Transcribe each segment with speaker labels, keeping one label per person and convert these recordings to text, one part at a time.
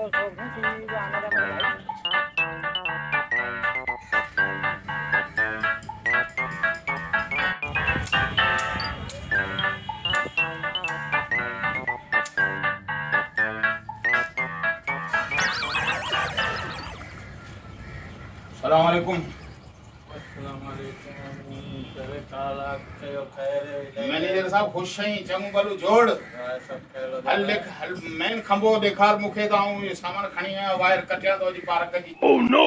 Speaker 1: सब नहीं थी वो आने का मेरा भाई।
Speaker 2: सलाम अलैकुम। मैनेजर साहब खुश हैं चंगू भलू जोड़ हल लिख हल मैन खंबो ॾेखार मूंखे त आऊं इहो सामान खणी आहियां वायर कटिया थो अॼु पार्क जी।
Speaker 3: ओह नो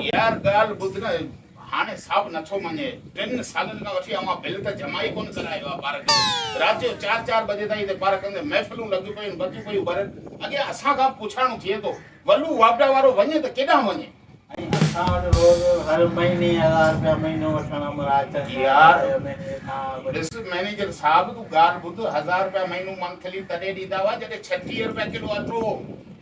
Speaker 2: यार ॻाल्हि ॿुध न हाणे साहब नथो मञे 3 सालनि खां वठी मां बिल त जमा ई कोन करायो आहे पार्क जो। राति जो 4-4 बजे ताईं हिते पार्क में महफ़िलूं लॻियूं पयूं बदियूं पयूं भरनि। अॻे असां खां पुछाणो थिए थो वलू वापडा वारो वञे त केॾांहुं वञे।
Speaker 1: हर महीने 1000 रुपया महीनो वठण मुराद
Speaker 2: यार ॾिस मैनेजर साहब तूं ॻाल्हि ॿुध 1000 रुपया महीनो मंथली तॾहिं ॾींदा हुआ जॾहिं 36 रुपया किलो अटो हो।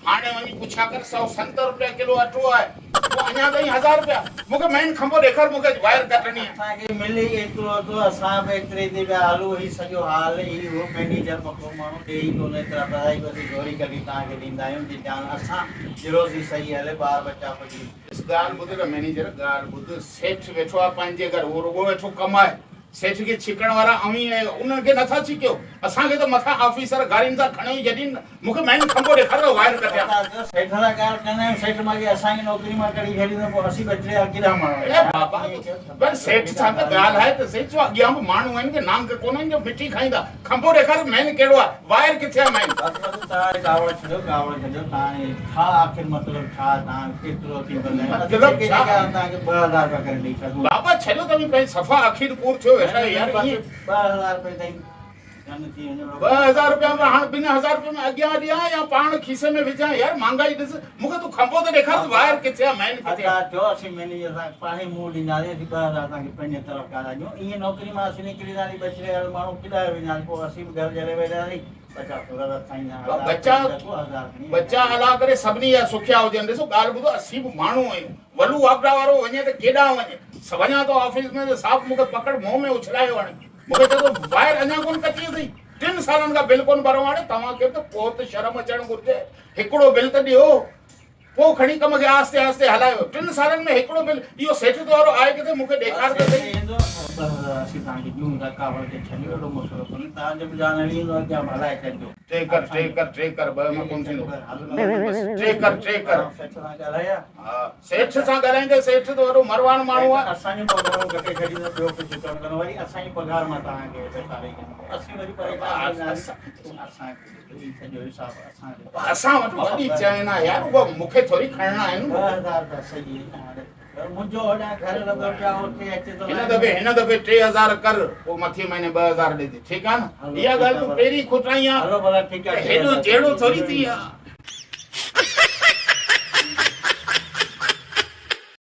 Speaker 2: हाणे वञी पुछा कर 170 रुपया किलो अटो आहे तो अञा ताईं 1000 रुपया। मूंखे मेन खंबो ॾेखार मूंखे वायर कटणी आहे।
Speaker 1: असांखे मिली एतिरो तो असां बि एतिरे ते पिया हलूं ही सॼो हाल ही हो मैनेजर मको माण्हू ॾे ई कोन्हे एतिरा पढ़ाई वधी जोड़ी कढी तव्हांखे ॾींदा आहियूं जे ध्यानु असां रोज़ी सही हले ॿार बच्चा पढ़ी।
Speaker 2: इस ॻाल्हि ॿुध न मैनेजर ॻाल्हि ॿुध सेठ वेठो आहे पंहिंजे घर उहो रुॻो वेठो कमाए सेठ खे छिकण वारा अवी उन्हनि खे नथा छिकियो असांखे त मथां ऑफिसर गाड़ियुनि सां खणो ई जॾहिं मूंखे मेन खंबो ॾेखार वायर कटिया।
Speaker 1: सेठ सां ॻाल्हि कंदा आहियूं सेठ मां असांजी नौकिरी मां कढी छॾींदो पोइ असीं बचिरे केॾा माण्हू
Speaker 2: पर सेठ सां त ॻाल्हि आहे त सेठ जो अॻियां बि माण्हू आहिनि की नांग कोन आहिनि जो मिठी खाईंदा। खंबो ॾेखार मेन कहिड़ो आहे वायर किथे आहे मेन।
Speaker 1: गावड़ छॾियो तव्हां छा आख़िर मतिलबु छा तव्हां केतिरो थींदो
Speaker 2: मतिलबु छा?
Speaker 1: तव्हांखे 2000 रुपया करे ॾेई सघूं।
Speaker 2: बाबा छॾियो त बि पंहिंजी सफ़ा आख़िर पूर थियो वेठा यार ईअं
Speaker 1: 2000 रुपए ताईं धन थी वञो।
Speaker 2: 2000 रुपया में हाणे 2000 रुपये में अॻियां ॾियां या पाण खीसे में विझां यार महांगाई ॾिस मूंखे तूं खंबो त ॾेखार वायर किथे आहे मेन किथे आहे।
Speaker 1: जो असीं मैनेजर सां पाण ई मुंहुं ॾींदासीं 2000 तव्हांखे पंहिंजे तरफ़ करायूं ईअं नौकिरी मां असीं निकिरींदासीं बचिरे वारो माण्हू केॾा वेंदासीं पोइ असीं बि घर जॾहिं वेंदासीं
Speaker 2: बच्चा हला करे सभिनी जा सुखिया हुजनि। ॾिसो ॻाल्हि ॿुधो असीं बि माण्हू आहियूं वलू वापडा वारो वञे त केॾांहुं वञे वञा थो ऑफिस में त साहब मूंखे पकड़ मुंहं में उछलायो हाणे मूंखे चए थो वायर अञा कोन कटी अथई 3 सालनि खां बिल कोन भरो। हाणे तव्हांखे त पोइ त शर्म अचणु घुरिजे हिकिड़ो बिल त ॾियो पोइ खणी कम खे आस्ते आस्ते हलायो। 3 सालनि में हिकिड़ो बिल इहो सेठ वारो आहे किथे मूंखे ॾेखार त सही।
Speaker 1: असीं तव्हांखे ॾियूं था कावड़ खे छॾियो एॾो मसइलो कोन्हे तव्हांजो बि ॼाण हली वेंदो अॻियां हलाए छॾिजो।
Speaker 2: टे कर ॿ में कोन थींदो टे कर
Speaker 1: सेठ सां ॻाल्हाया
Speaker 2: हा सेठ सां ॻाल्हाईंदे सेठ त वॾो मरवान माण्हू आहे।
Speaker 1: असांजो पघार घटे छॾींदो ॿियो कुझु कमु कंदो वरी असांजी पघार मां तव्हांखे पैसा ॾेई ॾींदो असीं वरी परेशान असांखे सॼो हिसाबु असांखे
Speaker 2: असां वटि वॾी चैन आहे यार उहा मूंखे थोरी खणणा आहिनि।
Speaker 1: 2000 रुपया सही मुंहिंजो होॾां घर लॻो पिया उते अचे थो
Speaker 2: हिन दफ़े 3000 कर पोइ मथे महीने 2000 ॾिजे ठीकु आहे न। इहा ॻाल्हि तूं पहिरीं खुटाई आहे
Speaker 1: हलो भला ठीकु आहे
Speaker 2: हेॾो जहिड़ो थोरी थी आहे।